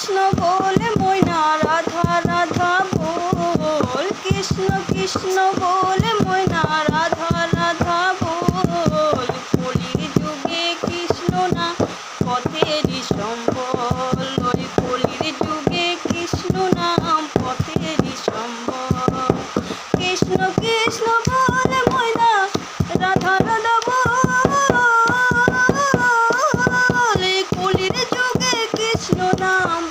কৃষ্ণ বলে ময়না রাধা রাধা বল, কৃষ্ণ কৃষ্ণ বলে ময়না রাধা রাধা বল। কলির যুগে কৃষ্ণ না পথেরই সম্বল, ওই কলির যুগে কৃষ্ণ নাম পথেরই সম্বল। কৃষ্ণ কৃষ্ণ বলে ময়না রাধা রাধা বল, কলির যুগে কৃষ্ণ নাম